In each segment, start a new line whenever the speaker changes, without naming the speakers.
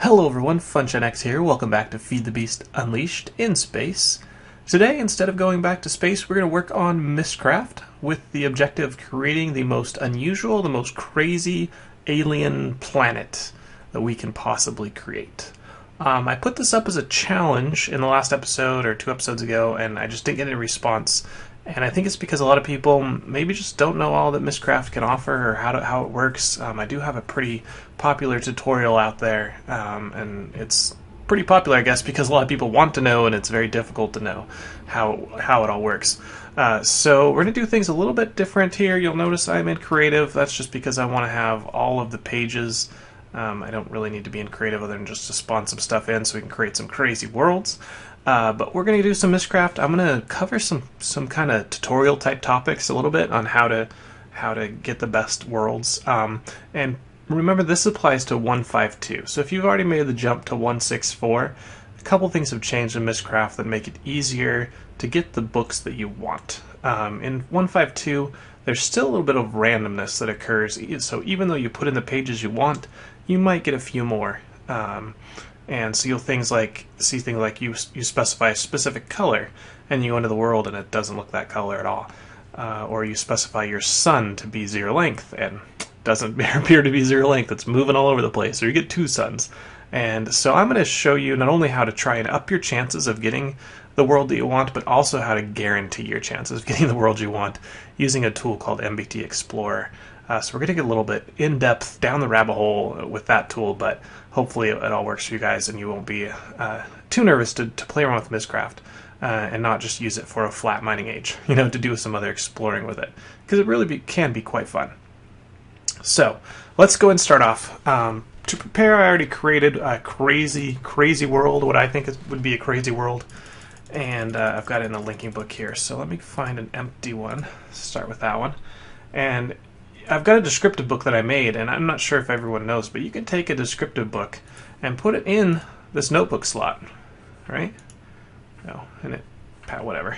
Hello everyone, FunshineX here. Welcome back to Feed the Beast Unleashed in space. Today, instead of going back to space, we're going to work on Mystcraft with the objective of creating the most unusual, the most crazy alien planet that we can possibly create. I put this up as a challenge in the last episode or 2 episodes ago, and I just didn't get any response. And I think it's because a lot of people maybe just don't know all that Mystcraft can offer or how it works. I do have a pretty popular tutorial out there, and it's pretty popular, I guess, because a lot of people want to know, and it's very difficult to know how it all works. So we're going to do things a little bit different here. You'll notice I'm in creative. That's just because I want to have all of the pages. I don't really need to be in creative other than just to spawn some stuff in so we can create some crazy worlds. But we're going to do some Mystcraft. I'm going to cover some kind of tutorial type topics a little bit on how to get the best worlds. And remember, this applies to 1.5.2. So if you've already made the jump to 1.6.4, a couple things have changed in Mystcraft that make it easier to get the books that you want. In 1.5.2, there's still a little bit of randomness that occurs. So even though you put in the pages you want, you might get a few more. And so you'll see things like you specify a specific color, and you go into the world and it doesn't look that color at all. Or you specify your sun to be 0 length and doesn't appear to be 0 length. It's moving all over the place. Or you get 2 suns. And so I'm going to show you not only how to try and up your chances of getting the world that you want, but also how to guarantee your chances of getting the world you want using a tool called NBT Explorer. So we're going to get a little bit in-depth down the rabbit hole with that tool, but hopefully it all works for you guys and you won't be too nervous to play around with Mystcraft and not just use it for a flat mining age, to do some other exploring with it, because it really can be quite fun. So let's go and start off. To prepare, I already created a crazy world, what I think would be a crazy world, and I've got it in the linking book here. So let me find an empty one, start with that one. And I've got a descriptive book that I made, and I'm not sure if everyone knows, but you can take a descriptive book and put it in this notebook slot, right? Oh, and it, whatever.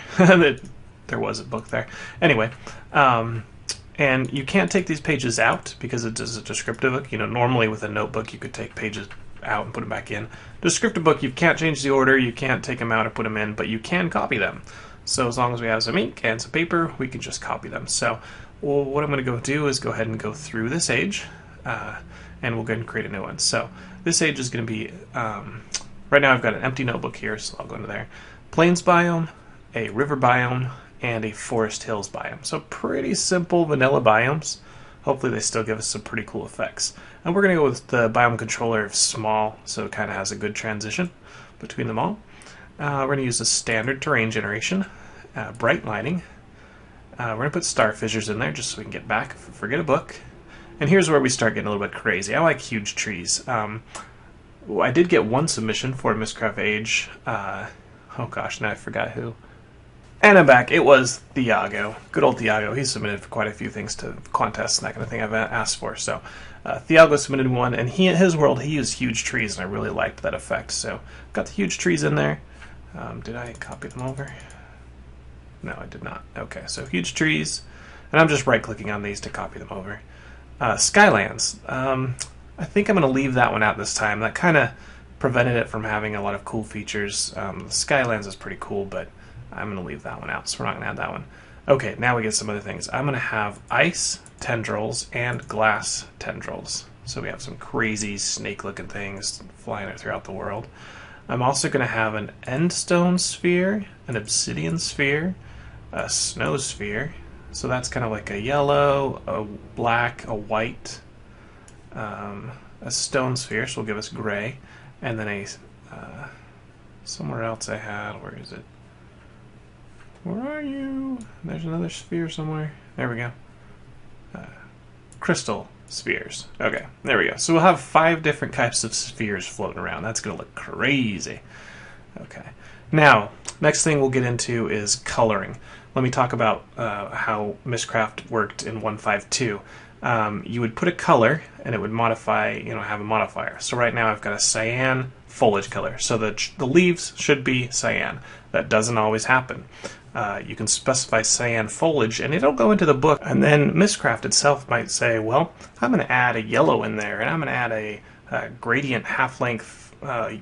There was a book there. Anyway, and you can't take these pages out because it is a descriptive book. Normally with a notebook you could take pages out and put them back in. Descriptive book, you can't change the order, you can't take them out or put them in, but you can copy them. So as long as we have some ink and some paper, we can just copy them. So what I'm going to go do is go ahead and go through this age, and we'll go ahead and create a new one. So this age is going to be, right now I've got an empty notebook here, so I'll go into there. Plains biome, a river biome, and a forest hills biome. So pretty simple vanilla biomes. Hopefully they still give us some pretty cool effects. And we're going to go with the biome controller of small, so it kind of has a good transition between them all. We're going to use the standard terrain generation, bright lighting. We're going to put star fissures in there just so we can get back, forget a book. And here's where we start getting a little bit crazy. I like huge trees. I did get one submission for Mystcraft Age. Oh gosh, now I forgot who. And I'm back. It was Thiago. Good old Thiago. He submitted for quite a few things to contests and that kind of thing I've asked for. So Thiago submitted one, and in his world he used huge trees, and I really liked that effect. So got the huge trees in there. Did I copy them over? No, I did not. Okay, so huge trees, and I'm just right-clicking on these to copy them over. Skylands. I think I'm going to leave that one out this time. That kind of prevented it from having a lot of cool features. Skylands is pretty cool, but I'm going to leave that one out, so we're not going to add that one. Okay, now we get some other things. I'm going to have ice tendrils and glass tendrils. So we have some crazy snake-looking things flying throughout the world. I'm also going to have an endstone sphere, an obsidian sphere, a snow sphere. So that's kind of like a yellow, a black, a white, a stone sphere, so we'll give us gray, and then a somewhere else I had, where is it? Where are you? There's another sphere somewhere. There we go. Crystal spheres. Okay, there we go. So we'll have 5 different types of spheres floating around. That's going to look crazy. Okay. Now, next thing we'll get into is coloring. Let me talk about how Mystcraft worked in 1.5.2. You would put a color, and it would modify, have a modifier. So right now I've got a cyan foliage color. So the leaves should be cyan. That doesn't always happen. You can specify cyan foliage, and it'll go into the book. And then Mystcraft itself might say, well, I'm going to add a yellow in there, and I'm going to add a gradient half-length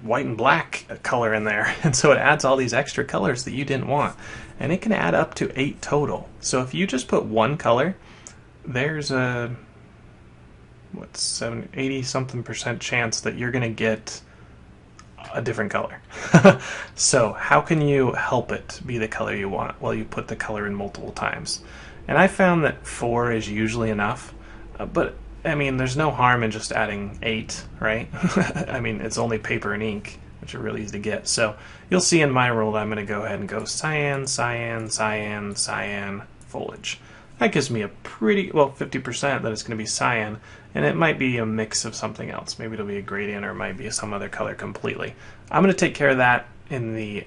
white and black color in there, and so it adds all these extra colors that you didn't want, and it can add up to 8 total. So if you just put one color, there's a 80 something % chance that you're gonna get a different color. So how can you help it be the color you want? Well, you put the color in multiple times, and I found that 4 is usually enough, but I mean, there's no harm in just adding 8, right? I mean, it's only paper and ink, which are really easy to get. So you'll see in my rule that I'm going to go ahead and go cyan, cyan, cyan, cyan, foliage. That gives me a pretty, well, 50% that it's going to be cyan, and it might be a mix of something else. Maybe it'll be a gradient, or it might be some other color completely. I'm going to take care of that in the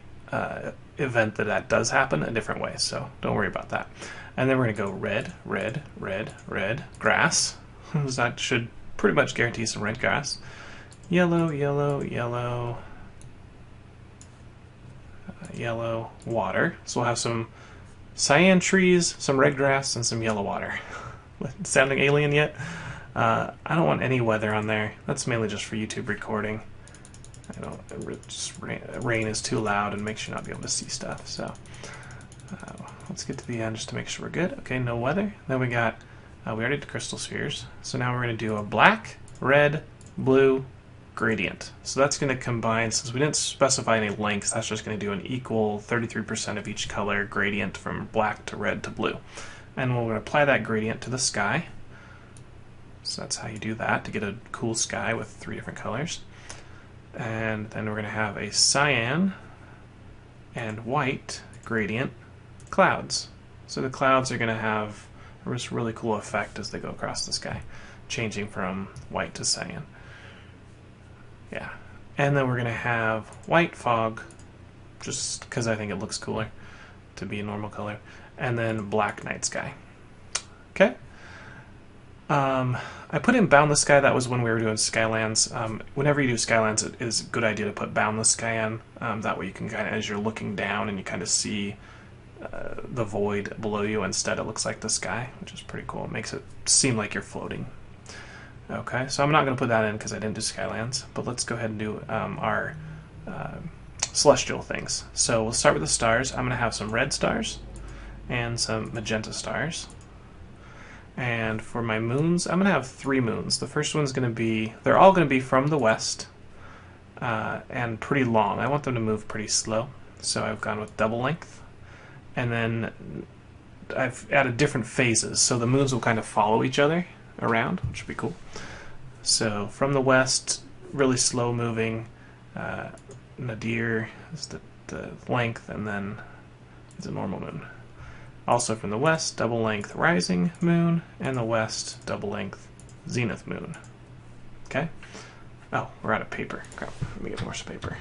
event that that does happen a different way, so don't worry about that. And then we're going to go red, red, red, red, grass. That should pretty much guarantee some red grass. Yellow, yellow, yellow, yellow, water. So we'll have some cyan trees, some red grass, and some yellow water. Sounding alien yet? I don't want any weather on there. That's mainly just for YouTube recording. I don't. Just rain is too loud and makes you not be able to see stuff. So let's get to the end just to make sure we're good. Okay, no weather. Then we got. We already did crystal spheres, so now we're going to do a black, red, blue, gradient. So that's going to combine, since we didn't specify any lengths, that's just going to do an equal 33% of each color gradient from black to red to blue. And we're going to apply that gradient to the sky. So that's how you do that, to get a cool sky with 3 different colors. And then we're going to have a cyan and white gradient clouds. So the clouds are going to have this really cool effect as they go across the sky, changing from white to cyan. Yeah. And then we're going to have white fog, just because I think it looks cooler to be a normal color, and then black night sky. Okay. I put in Boundless Sky. That was when we were doing Skylands. Whenever you do Skylands, it is a good idea to put Boundless Sky in. That way you can kind of, as you're looking down and you kind of see the void below you, instead it looks like the sky, which is pretty cool. It makes it seem like you're floating. Okay, so I'm not going to put that in because I didn't do Skylands, but let's go ahead and do our celestial things. So we'll start with the stars. I'm going to have some red stars and some magenta stars. And for my moons, I'm going to have 3 moons. The first one's going to be, they're all going to be from the west and pretty long. I want them to move pretty slow, so I've gone with double length. And then I've added different phases, so the moons will kind of follow each other around, which would be cool. So from the west, really slow moving, nadir is the length, and then it's a normal moon. Also from the west, double length rising moon, and the west, double length zenith moon. Okay? Oh, we're out of paper. Crap, let me get more paper.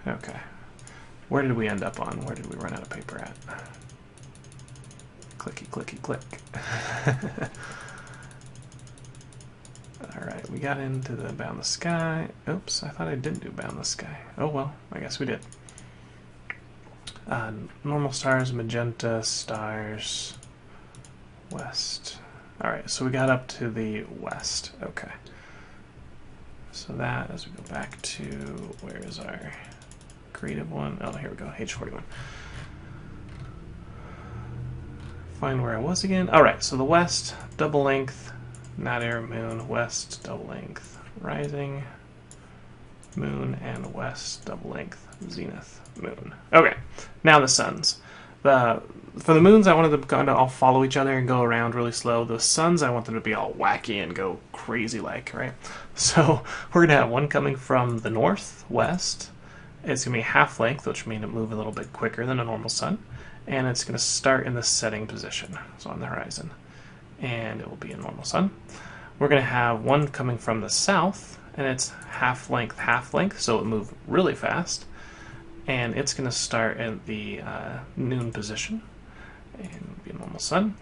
Okay. Where did we end up on? Where did we run out of paper at? Clicky, clicky, click. Alright, we got into the Boundless Sky. Oops, I thought I didn't do Boundless Sky. Oh well, I guess we did. Normal stars, magenta stars, west. Alright, so we got up to the west. Okay. So that, as we go back to, where is our creative one? Oh, here we go, H41. Find where I was again. Alright, so the west, double length, nadir moon, west, double length, rising moon, and west, double length, zenith moon. Okay, now the suns. For the moons, I wanted them to kind of all follow each other and go around really slow. The suns, I want them to be all wacky and go crazy like, right? So we're going to have one coming from the northwest. It's going to be half length, which means it move a little bit quicker than a normal sun. And it's going to start in the setting position, so on the horizon. And it will be a normal sun. We're going to have one coming from the south, and it's half length, so it moves really fast. And it's going to start at the noon position, and it'll be a normal sun.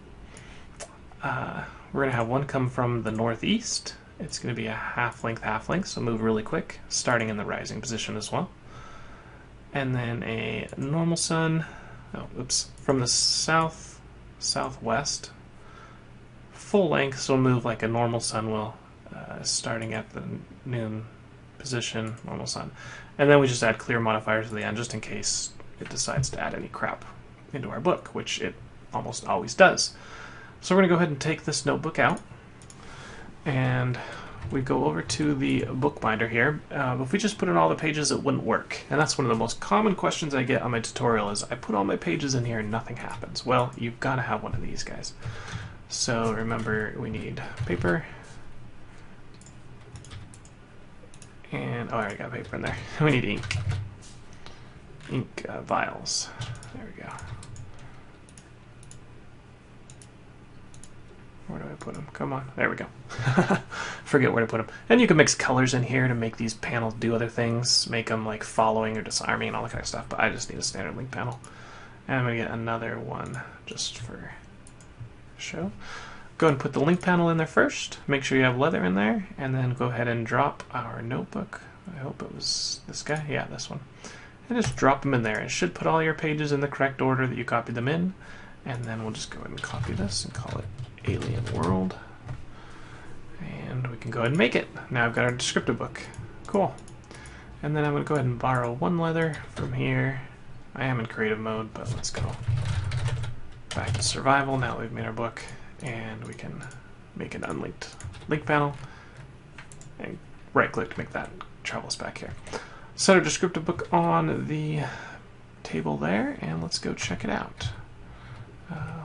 We're going to have one come from the northeast. It's going to be a half length, so move really quick, starting in the rising position as well. And then a normal sun, from the southwest, full length, so we'll move like a normal sun will, starting at the noon position, normal sun. And then we just add clear modifiers to the end, just in case it decides to add any crap into our book, which it almost always does. So we're going to go ahead and take this notebook out, and we go over to the bookbinder here. If we just put in all the pages, it wouldn't work. And that's one of the most common questions I get on my tutorial is, I put all my pages in here and nothing happens. Well, you've got to have one of these guys. So remember, we need paper. And, oh, I already got paper in there. We need ink. Ink vials. There we go. Where do I put them? Come on. There we go. Forget where to put them. And you can mix colors in here to make these panels do other things. Make them like following or disarming and all that kind of stuff. But I just need a standard link panel. And I'm going to get another one just for show. Go ahead and put the link panel in there first. Make sure you have leather in there. And then go ahead and drop our notebook. I hope it was this guy. Yeah, this one. And just drop them in there. It should put all your pages in the correct order that you copied them in. And then we'll just go ahead and copy this and call it Alien World. And we can go ahead and make it. Now I've got our descriptive book. Cool. And then I'm going to go ahead and borrow one leather from here. I am in creative mode, but let's go back to survival now that we've made our book. And we can make an unlinked link panel. And right click to make that travel us back here. Set our descriptive book on the table there, and let's go check it out.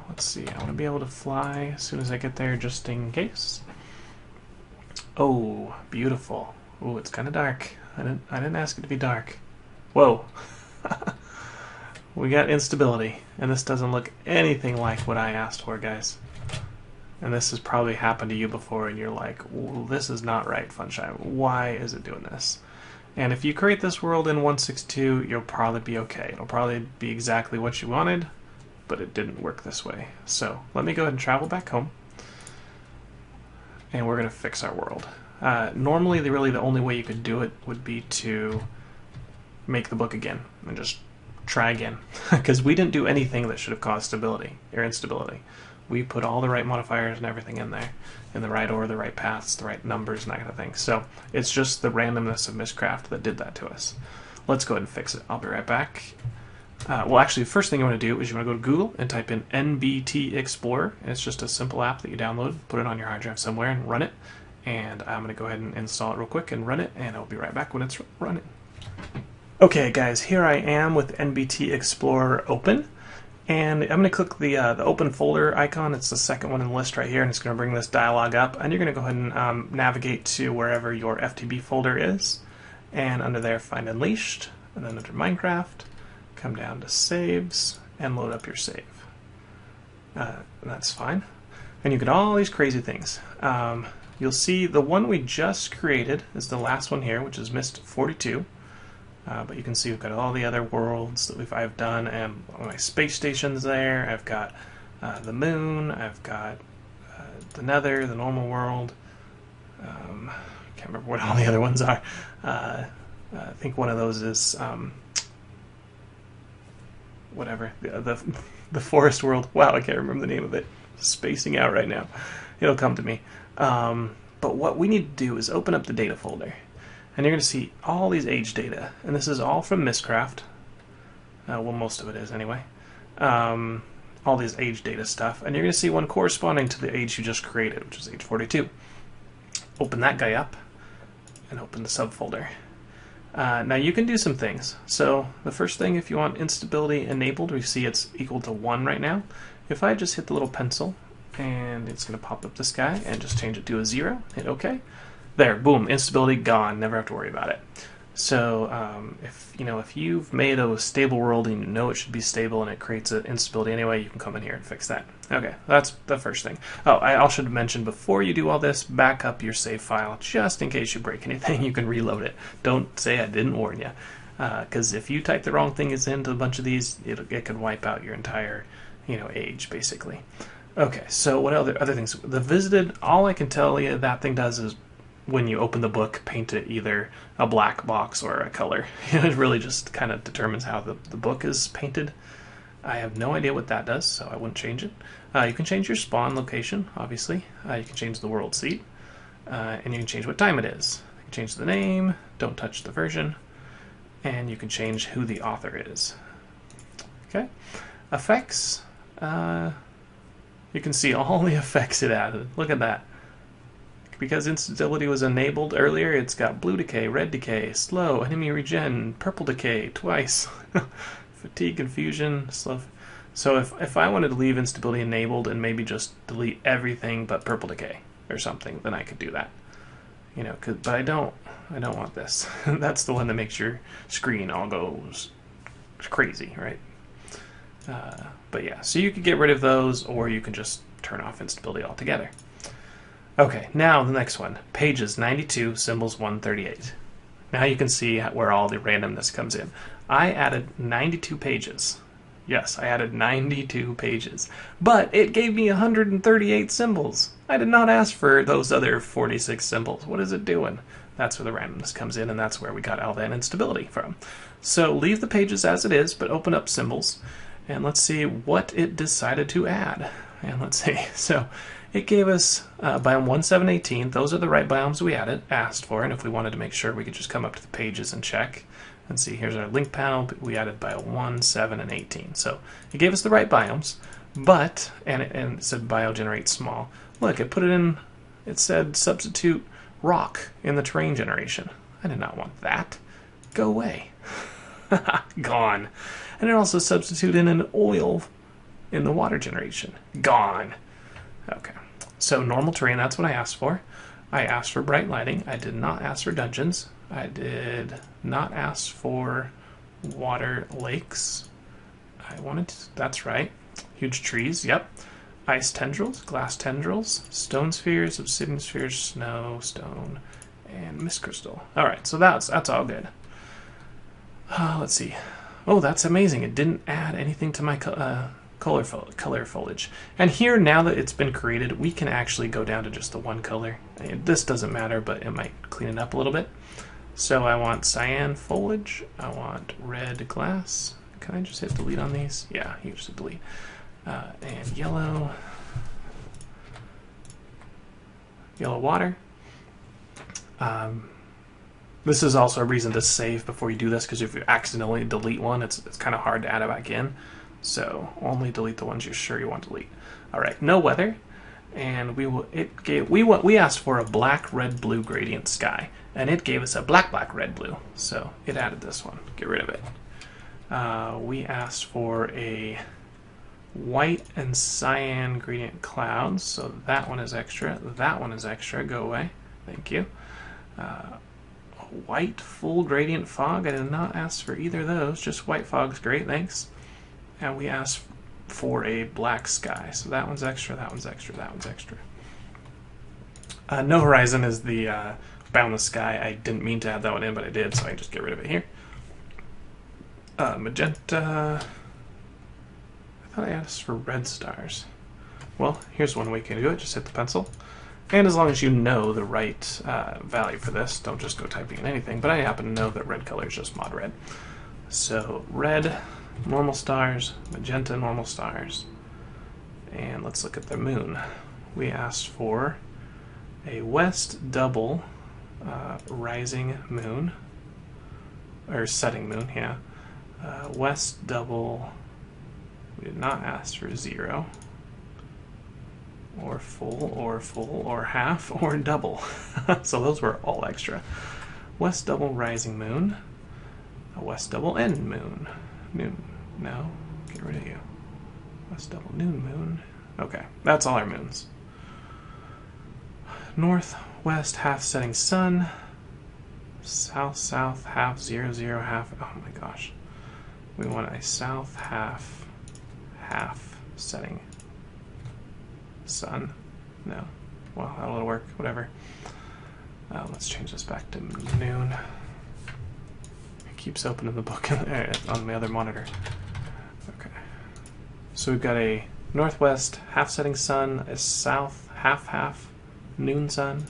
Let's see, I want to be able to fly as soon as I get there, just in case. Oh, beautiful. Oh, it's kind of dark. I didn't ask it to be dark. Whoa. We got instability, and this doesn't look anything like what I asked for, guys. And this has probably happened to you before, and you're like, well, this is not right, Funshine. Why is it doing this? And if you create this world in 1.6.2, you'll probably be okay. It'll probably be exactly what you wanted, but it didn't work this way. So let me go ahead and travel back home, and we're going to fix our world. Normally, really the only way you could do it would be to make the book again and just try again, because we didn't do anything that should have caused stability or instability. We put all the right modifiers and everything in there, in the right order, the right paths, the right numbers, and that kind of thing. So it's just the randomness of Mystcraft that did that to us. Let's go ahead and fix it. I'll be right back. Well, actually, the first thing you want to do is you want to go to Google and type in NBT Explorer. And it's just a simple app that you download, put it on your hard drive somewhere, and run it. And I'm going to go ahead and install it real quick and run it, and I'll be right back when it's running. Okay, guys, here I am with NBT Explorer open. And I'm going to click the open folder icon. It's the second one in the list right here, and it's going to bring this dialog up. And you're going to go ahead and navigate to wherever your FTB folder is. And under there, find Unleashed. And then under Minecraft, come down to Saves, and load up your save. And that's fine. And you get all these crazy things. You'll see the one we just created is the last one here, which is Myst 42. But you can see we've got all the other worlds that I've done, and my space station's there. I've got the moon. I've got the Nether, the normal world. Can't remember what all the other ones are. I think one of those is whatever the forest world. Wow, I can't remember the name of it. Spacing out right now. It'll come to me. But what we need to do is open up the data folder. And you're going to see all these age data. And this is all from Mystcraft. Well, most of it is anyway. All these age data stuff. And you're going to see one corresponding to the age you just created, which is age 42. Open that guy up and open the subfolder. Now you can do some things. So the first thing, if you want instability enabled, we see it's equal to 1 right now. If I just hit the little pencil, and it's going to pop up this guy, and just change it to a 0, hit OK. There, boom, instability gone. Never have to worry about it. So if you've made a stable world and you know it should be stable and it creates an instability anyway, you can come in here and fix that. Okay, that's the first thing. Oh, I should mention, before you do all this, back up your save file just in case you break anything. You can reload it. Don't say I didn't warn you, because if you type the wrong things into a bunch of these, it could wipe out your entire age basically. Okay, so what other things? The visited, all I can tell you that thing does is, when you open the book, paint it either a black box or a color. It really just kind of determines how the book is painted. I have no idea what that does, so I wouldn't change it. You can change your spawn location, obviously. You can change the world seat, and you can change what time it is. You can change the name, don't touch the version, and you can change who the author is. Okay, effects. You can see all the effects it added. Look at that. Because instability was enabled earlier, it's got blue decay, red decay, slow, enemy regen, purple decay twice, fatigue, confusion, slow. So if I wanted to leave instability enabled and maybe just delete everything but purple decay or something, then I could do that. You know, but I don't want this. That's the one that makes your screen all goes crazy, right? But yeah, so you could get rid of those, or you can just turn off instability altogether. Okay, now the next one, pages 92, symbols 138. Now you can see where all the randomness comes in. I added 92 pages. Yes, I added 92 pages. But it gave me 138 symbols. I did not ask for those other 46 symbols. What is it doing? That's where the randomness comes in, and that's where we got all that instability from. So leave the pages as it is, but open up symbols, and let's see what it decided to add. And let's see. So it gave us biome 1718. Those are the right biomes we asked for, and if we wanted to make sure, we could just come up to the pages and check. And see, here's our link panel. We added biome 1, 7, and 18. So it gave us the right biomes, but, and it said biogenerate small. Look, it put it in, it said substitute rock in the terrain generation. I did not want that. Go away. Gone. And it also substituted in an oil in the water generation. Gone. Okay. So normal terrain, that's what I asked for. I asked for bright lighting. I did not ask for dungeons. I did not ask for water lakes. I wanted to, that's right. Huge trees, yep. Ice tendrils, glass tendrils, stone spheres, obsidian spheres, snow, stone, and mist crystal. Alright, so that's all good. Let's see. Oh, that's amazing. It didn't add anything to my color foliage. And here, now that it's been created, we can actually go down to just the one color. This doesn't matter, but it might clean it up a little bit. So I want cyan foliage. I want red glass. Can I just hit delete on these? Yeah, you just hit delete. And yellow. Yellow water. This is also a reason to save before you do this, because if you accidentally delete one, it's kind of hard to add it back in. So only delete the ones you're sure you want to delete. All right, no weather, and we asked for a black, red, blue gradient sky, and it gave us a black, black, red, blue. So it added this one. Get rid of it. We asked for a white and cyan gradient clouds, so that one is extra. That one is extra. Go away. Thank you. White full gradient fog. I did not ask for either of those. Just white fog's great. Thanks. And we asked for a black sky. So that one's extra, that one's extra, that one's extra. No horizon is the boundless sky. I didn't mean to add that one in, but I did, so I can just get rid of it here. Magenta. I thought I asked for red stars. Well, here's one way you can do it. Just hit the pencil. And as long as you know the right value for this, don't just go typing in anything. But I happen to know that red color is just mod red. So red, normal stars, magenta, normal stars. And let's look at the moon. We asked for a west double rising moon, or setting moon, yeah. West double, we did not ask for 0, or full, or half, or double. So those were all extra. West double rising moon, a west double end moon. Noon, no, get rid of you. West double noon moon. Okay, that's all our moons. North, west, half setting sun. South, south, half, 0, 0, half. Oh my gosh. We want a south, half, half setting sun. No. Well, that'll work. Whatever. Let's change this back to noon. It keeps opening the book on the other monitor. Okay. So we've got a northwest half setting sun, a south half half noon sun.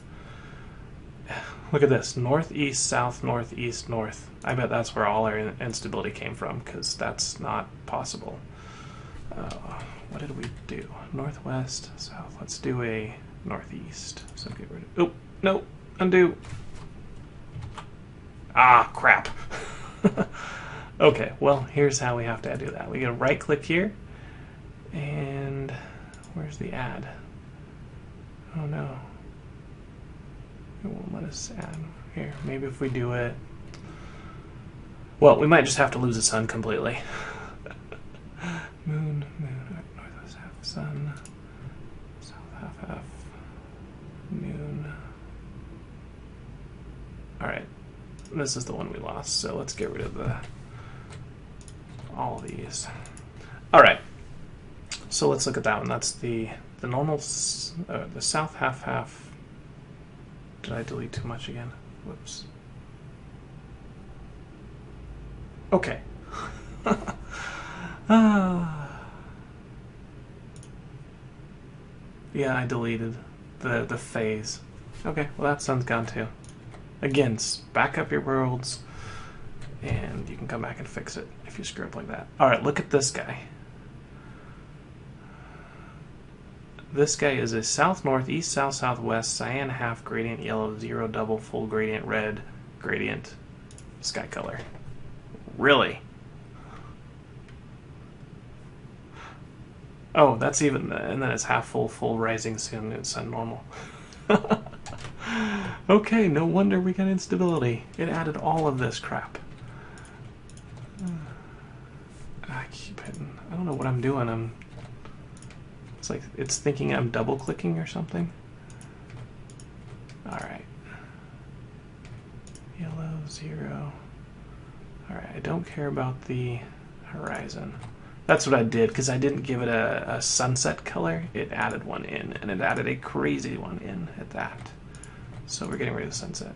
Look at this. Northeast, south, northeast, north. I bet that's where all our instability came from, because that's not possible. What did we do? Northwest, south. Let's do a northeast. So get rid of. Oh, no, undo. Ah, crap. Okay, well, here's how we have to do that. We get a right click here, and where's the add? Oh no. It won't let us add. Here, maybe if we do it. Well, we might just have to lose the sun completely. Moon, northwest half sun, south half, noon. Alright, this is the one we lost, so let's get rid of all these. Alright, so let's look at that one. That's the normal, the south half. Did I delete too much again? Whoops. Okay. Yeah, I deleted the phase. Okay, well that sun's gone too. Again, back up your worlds, and you can come back and fix it if you screw up like that. Alright, look at this guy. This guy is a south, north, east, south, southwest, cyan half gradient, yellow, 0 double, full gradient, red, gradient, sky color. Really? Oh, that's even, and then it's half full, full, rising, sun, normal. Okay, no wonder we got instability. It added all of this crap. I keep hitting. I don't know what I'm doing. It's like it's thinking I'm double clicking or something. Alright. Yellow, 0. Alright, I don't care about the horizon. That's what I did, because I didn't give it a sunset color. It added one in, and it added a crazy one in at that. So we're getting rid of the sunset.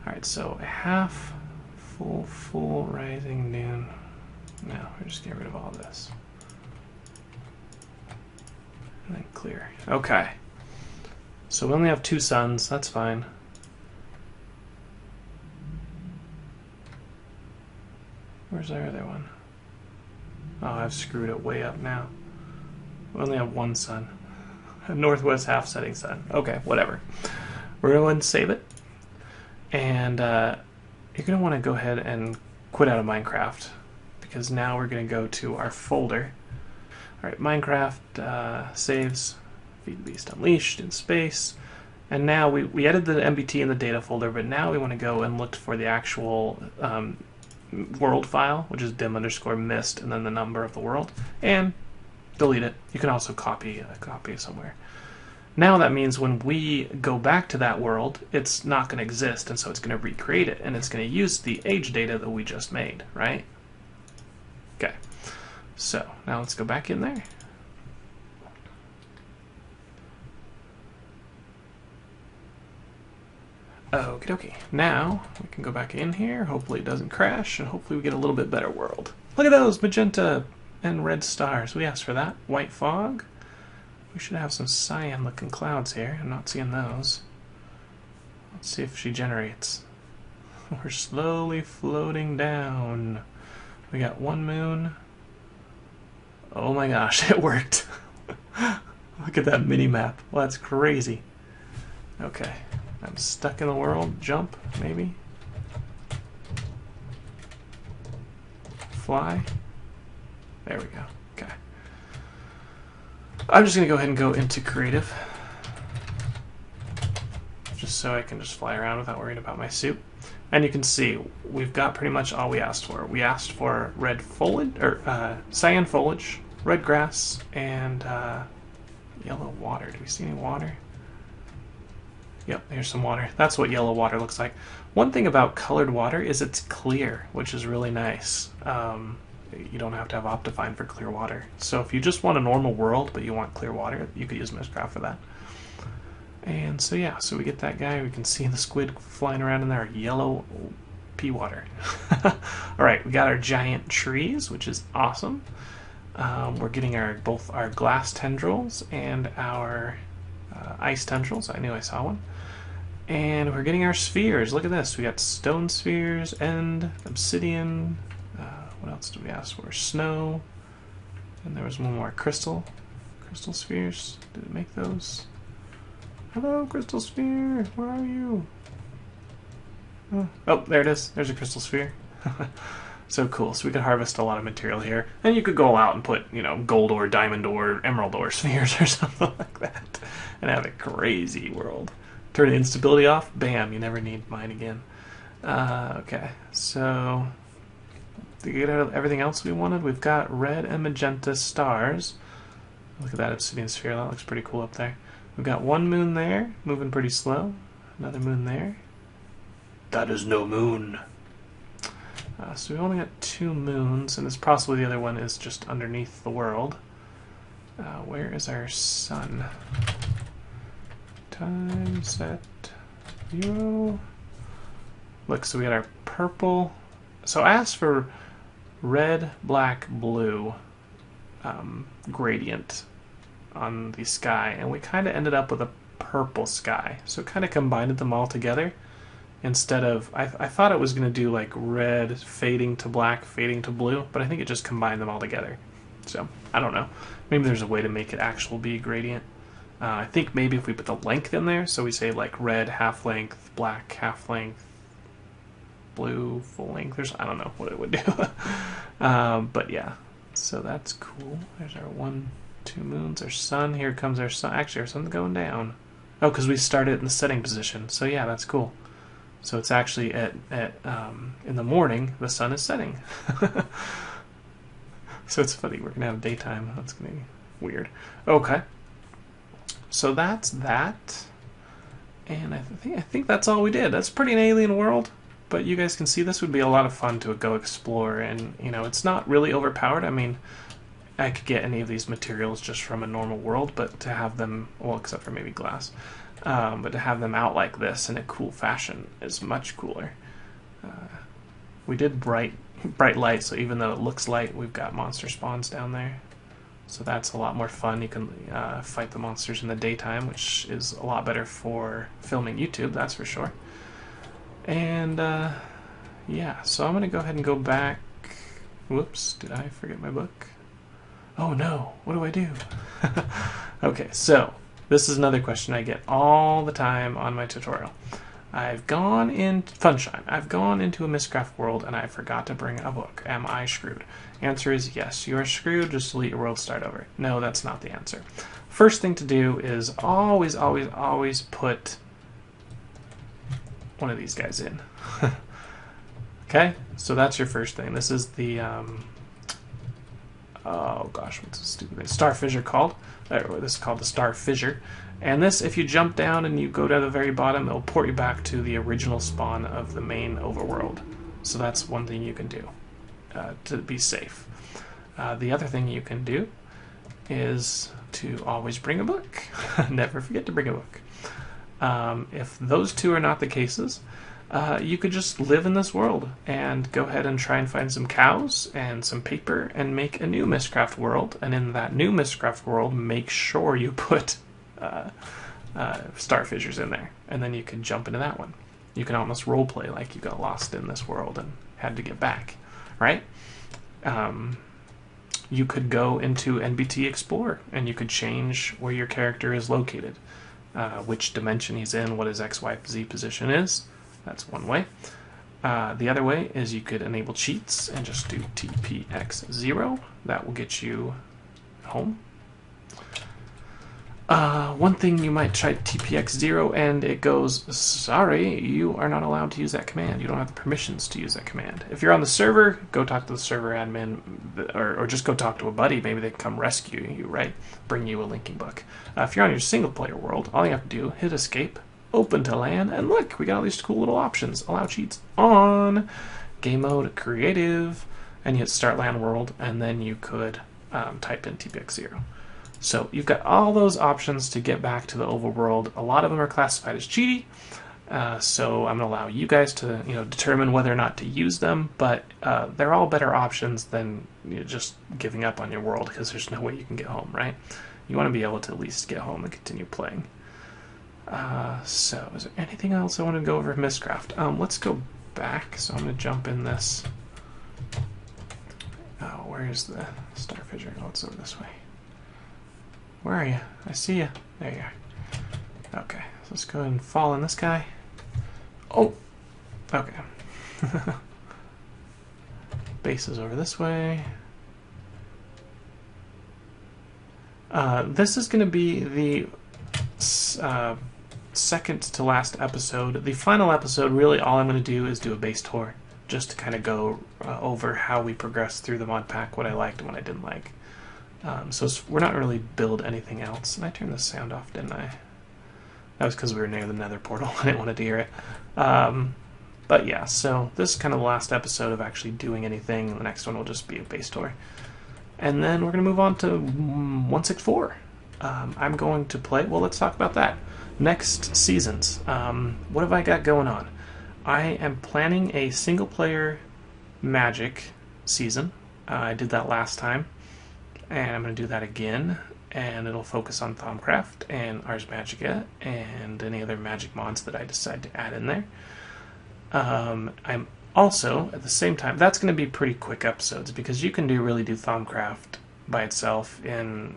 Alright, so a half, full, rising, noon. No, we're just getting rid of all this. And then clear. Okay. So we only have 2 suns, that's fine. Where's our other one? Oh, I've screwed it way up now. We only have 1 sun. A northwest half setting sun. Okay, whatever. We're going to go ahead and save it. And you're going to want to go ahead and quit out of Minecraft, because now we're going to go to our folder. Alright, Minecraft saves, Feed the Beast Unleashed in space. And now we added the NBT in the data folder, but now we want to go and look for the actual world file, which is dim_mist, and then the number of the world, and delete it. You can also copy it somewhere. Now that means when we go back to that world, it's not going to exist, and so it's going to recreate it, and it's going to use the age data that we just made, right? Okay. So now let's go back in there. Okie dokie. Now we can go back in here. Hopefully it doesn't crash, and hopefully we get a little bit better world. Look at those magenta and red stars. We asked for that. White fog. We should have some cyan looking clouds here. I'm not seeing those. Let's see if she generates. We're slowly floating down. We got 1 moon. Oh my gosh, it worked. Look at that mini map. Well, that's crazy. Okay, I'm stuck in the world. Jump, maybe. Fly. There we go. Okay. I'm just going to go ahead and go into creative, just so I can just fly around without worrying about my suit. And you can see we've got pretty much all we asked for. We asked for red foliage, or cyan foliage, red grass, and yellow water. Do we see any water? Yep, here's some water. That's what yellow water looks like. One thing about colored water is it's clear, which is really nice. You don't have to have Optifine for clear water. So if you just want a normal world, but you want clear water, you could use Mystcraft for that. And so yeah, so we get that guy. We can see the squid flying around in there. Yellow pea water. Alright, we got our giant trees, which is awesome. We're getting both our glass tendrils and our ice tendrils. I knew I saw one. And we're getting our spheres. Look at this. We got stone spheres and obsidian. What else do we ask for? Snow And there was one more crystal spheres. Did it make those? Hello, crystal sphere. Where are you? Oh, there it is. There's a crystal sphere. So cool. So we could harvest a lot of material here. And you could go out and put, gold ore, diamond ore, emerald ore spheres or something like that. And have a crazy world. Turn the instability off. Bam, you never need mine again. Okay, so to get everything else we wanted, we've got red and magenta stars. Look at that obsidian sphere. That looks pretty cool up there. We've got one moon there, moving pretty slow. Another moon there. That is no moon. So we only got 2 moons, and it's possibly the other one is just underneath the world. Where is our sun? Time set 0. Look, so we got our purple. So I asked for red, black, blue gradient on the sky, and we kind of ended up with a purple sky. So it kind of combined them all together. Instead of, I thought it was going to do like red fading to black, fading to blue, but I think it just combined them all together. So, I don't know. Maybe there's a way to make it actual be a gradient. I think maybe if we put the length in there, so we say like red half length, black half length, blue full length, I don't know what it would do. But yeah, so that's cool. There's our 1, 2 moons, our sun. Here comes our sun. Actually, our sun's going down. Oh, because we started in the setting position. So yeah, that's cool. So it's actually at in the morning, the sun is setting. So it's funny, we're going to have daytime. That's going to be weird. Okay. So that's that. And I think that's all we did. That's pretty an alien world. But you guys can see this would be a lot of fun to go explore. And, it's not really overpowered. I mean, I could get any of these materials just from a normal world, but to have them, well, except for maybe glass. But to have them out like this in a cool fashion is much cooler. We did bright light, so even though it looks light, we've got monster spawns down there. So that's a lot more fun. You can fight the monsters in the daytime, which is a lot better for filming YouTube, that's for sure. And yeah, so I'm going to go ahead and go back. Whoops, did I forget my book? Oh no, what do I do? Okay, so this is another question I get all the time on my tutorial. I've gone in Funshine. I've gone into a Mystcraft world and I forgot to bring a book. Am I screwed? Answer is yes. You are screwed. Just delete your world, start over. No, that's not the answer. First thing to do is always, always, always put one of these guys in. Okay, so that's your first thing. This is the oh gosh, what's the stupid thing? Star fissure called. This is called the star fissure. And this, if you jump down and you go to the very bottom, it'll port you back to the original spawn of the main overworld. So that's one thing you can do to be safe. The other thing you can do is to always bring a book. Never forget to bring a book. If those two are not the cases, you could just live in this world and go ahead and try and find some cows and some paper and make a new Mystcraft world. And in that new Mystcraft world, make sure you put star fissures in there, and then you can jump into that one. You can almost roleplay like you got lost in this world and had to get back, right? You could go into NBT Explorer and you could change where your character is located, which dimension he's in, what his X, Y, Z position is. That's one way. The other way is you could enable cheats and just do TPX0. That will get you home. One thing you might try TPX0 and it goes, sorry, you are not allowed to use that command. You don't have the permissions to use that command. If you're on the server, go talk to the server admin, or just go talk to a buddy. Maybe they can come rescue you, right? Bring you a linking book. If you're on your single player world, all you have to do, hit escape, open to LAN, and look, we got all these cool little options. Allow cheats on, game mode, creative, and you hit start LAN world, and then you could type in TPX0. So you've got all those options to get back to the overworld. A lot of them are classified as cheaty, so I'm going to allow you guys to determine whether or not to use them, but they're all better options than just giving up on your world because there's no way you can get home, right? You want to be able to at least get home and continue playing. So is there anything else I want to go over Mystcraft? Let's go back. So I'm going to jump in this. Oh, where Where's the starfish? Oh, it's over this way. Where are you? I see you. There you are. Okay, so let's go ahead and fall in this guy. Oh! Okay. Base is over this way. This is going to be the second to last episode. The final episode, really all I'm going to do is do a base tour, just to kind of go over how we progressed through the mod pack, what I liked and what I didn't like. So we're not really build anything else. And I turned the sound off, didn't I? That was because we were near the nether portal. I didn't want to hear it. But yeah, so this is kind of the last episode of actually doing anything. The next one will just be a base tour. And then we're going to move on to 164. I'm going to play... Well, let's talk about that. Next seasons. What have I got going on? I am planning a single-player Magic season. I did that last time. And I'm going to do that again. And it'll focus on Thaumcraft and Ars Magica and any other Magic mods that I decide to add in there. I'm also, at the same time, that's going to be pretty quick episodes because you can really do Thaumcraft by itself in,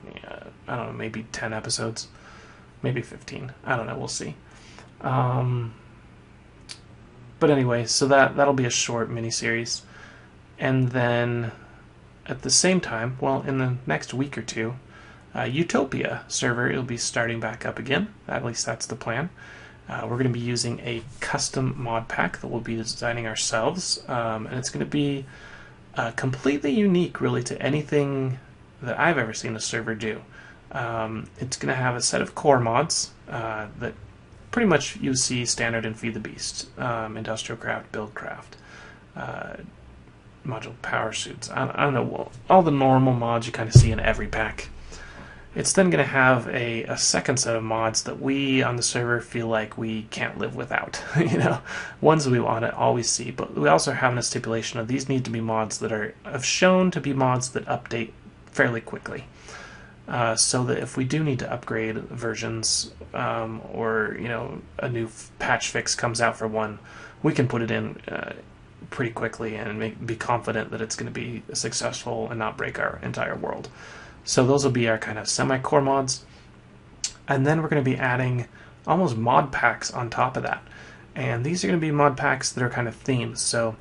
I don't know, maybe 10 episodes, maybe 15. I don't know, we'll see. But anyway, so that'll be a short mini-series. And then, at the same time, well, in the next week or two, Utopia server will be starting back up again. At least that's the plan. We're going to be using a custom mod pack that we'll be designing ourselves, and it's going to be completely unique, really, to anything that I've ever seen a server do. It's going to have a set of core mods that pretty much you see standard in Feed the Beast, Industrial Craft, Buildcraft, Module Power Suits. I don't know, all the normal mods you kind of see in every pack. It's then going to have a second set of mods that we on the server feel like we can't live without. You know, ones we want to always see, but we also have a stipulation of these need to be mods that have shown to be mods that update fairly quickly, so that if we do need to upgrade versions or a new patch fix comes out for one, we can put it in pretty quickly and be confident that it's going to be successful and not break our entire world. So those will be our kind of semi-core mods. And then we're going to be adding almost mod packs on top of that. And these are going to be mod packs that are kind of themed. So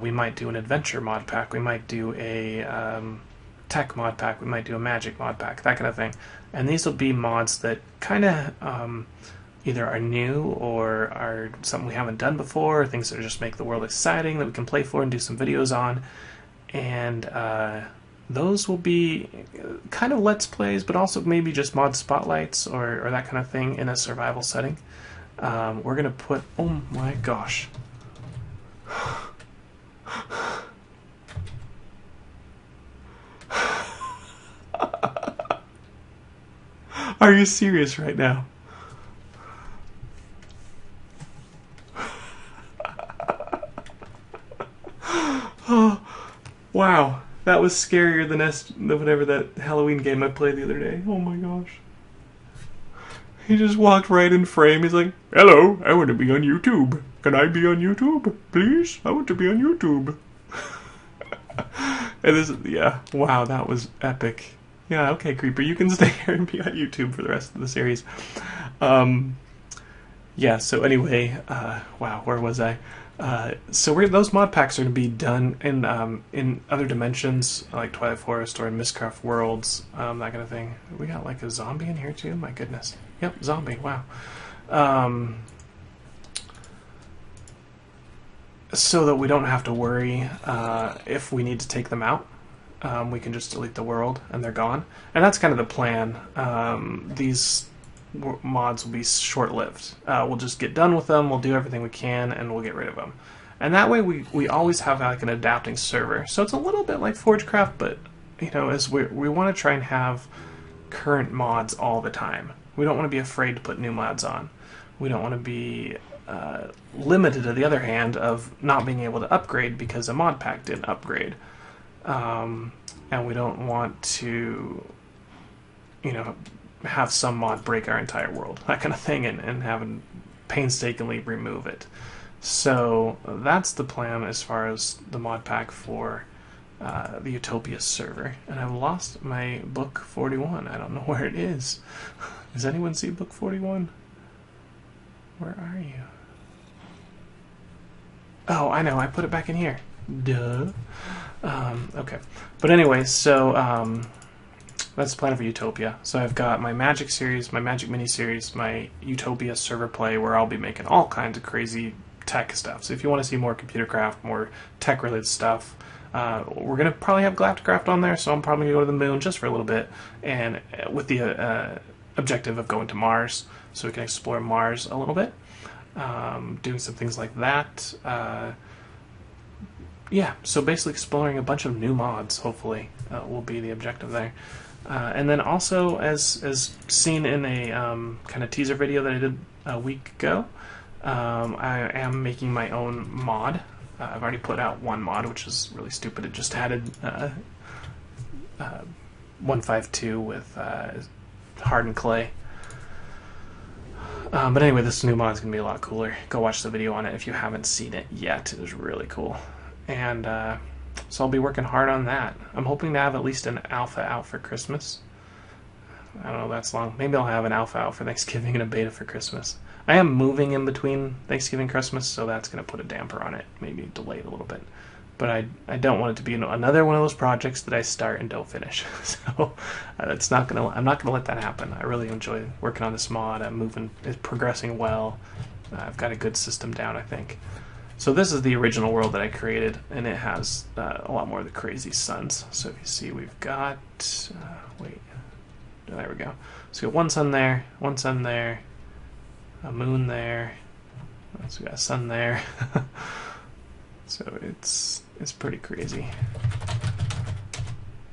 we might do an adventure mod pack. We might do a tech mod pack. We might do a magic mod pack, that kind of thing. And these will be mods that kind of either are new or are something we haven't done before, or things that just make the world exciting that we can play for and do some videos on. And those will be kind of Let's Plays, but also maybe just mod spotlights or that kind of thing in a survival setting. We're going to put... Oh my gosh. Are you serious right now? Oh, wow. That was scarier than whatever that Halloween game I played the other day. Oh my gosh. He just walked right in frame. He's like, "Hello, I want to be on YouTube. Can I be on YouTube? Please? I want to be on YouTube." And this, yeah, wow, that was epic. Yeah, okay, Creeper, you can stay here and be on YouTube for the rest of the series. Yeah, so anyway, wow, where was I? So those mod packs are going to be done in other dimensions, like Twilight Forest or in Mystcraft worlds, that kind of thing. We got like a zombie in here too? My goodness. Yep, zombie, wow. So that we don't have to worry if we need to take them out. We can just delete the world and they're gone. And that's kind of the plan. These mods will be short-lived. We'll just get done with them, we'll do everything we can, and we'll get rid of them. And that way we always have like an adapting server. So it's a little bit like Forgecraft, but as we want to try and have current mods all the time. We don't want to be afraid to put new mods on. We don't want to be limited, on the other hand, of not being able to upgrade because a mod pack didn't upgrade. And we don't want to, have some mod break our entire world, that kind of thing, and have painstakingly remove it. So that's the plan as far as the mod pack for the Utopia server, and I've lost my book 41. I don't know where it is. Does anyone see book 41? Where are you? Oh, I know. I put it back in here. Duh. Okay. But anyway, so that's the plan for Utopia. So I've got my Magic series, my Magic mini series, my Utopia server play, where I'll be making all kinds of crazy tech stuff. So if you want to see more computer craft, more tech related stuff, we're going to probably have Galacticraft on there, so I'm probably going to go to the moon just for a little bit, and with the objective of going to Mars, so we can explore Mars a little bit, doing some things like that. Yeah, so basically exploring a bunch of new mods, hopefully, will be the objective there. And then also, as seen in a kind of teaser video that I did a week ago, I am making my own mod. I've already put out one mod, which is really stupid. It just added 152 with hardened clay. But anyway, this new mod is going to be a lot cooler. Go watch the video on it if you haven't seen it yet. It was really cool. And so I'll be working hard on that. I'm hoping to have at least an alpha out for Christmas. I don't know, that's long. Maybe I'll have an alpha out for Thanksgiving and a beta for Christmas. I am moving in between Thanksgiving and Christmas, so that's going to put a damper on it. Maybe delay it a little bit. But I don't want it to be another one of those projects that I start and don't finish. So it's not gonna. I'm not going to let that happen. I really enjoy working on this mod. I'm moving. It's progressing well. I've got a good system down, I think. So this is the original world that I created, and it has a lot more of the crazy suns. So if you see, we've got... wait. There we go. So we got one sun there, a moon there. So we got a sun there. So it's pretty crazy.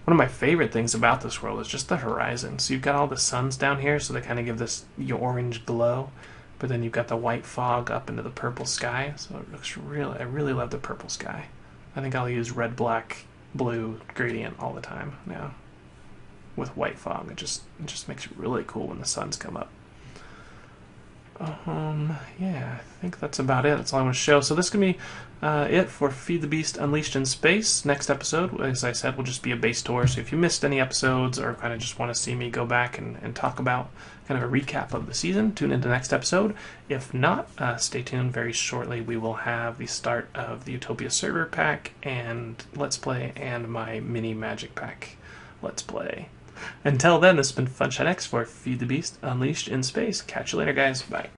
One of my favorite things about this world is just the horizon. So you've got all the suns down here, so they kind of give this orange glow. But then you've got the white fog up into the purple sky, so it looks really. I really love the purple sky. I think I'll use red, black, blue gradient all the time now. With white fog, it just makes it really cool when the suns come up. Yeah, I think that's about it. That's all I want to show. So this is gonna be it for Feed the Beast Unleashed in Space. Next episode, as I said, will just be a base tour. So if you missed any episodes or kind of just want to see me go back and talk about kind of a recap of the season, tune into the next episode. If not, stay tuned. Very shortly we will have the start of the Utopia server pack and Let's Play, and my mini Magic pack Let's Play. Until then, this has been FunshineX for Feed the Beast Unleashed in Space. Catch you later, guys. Bye.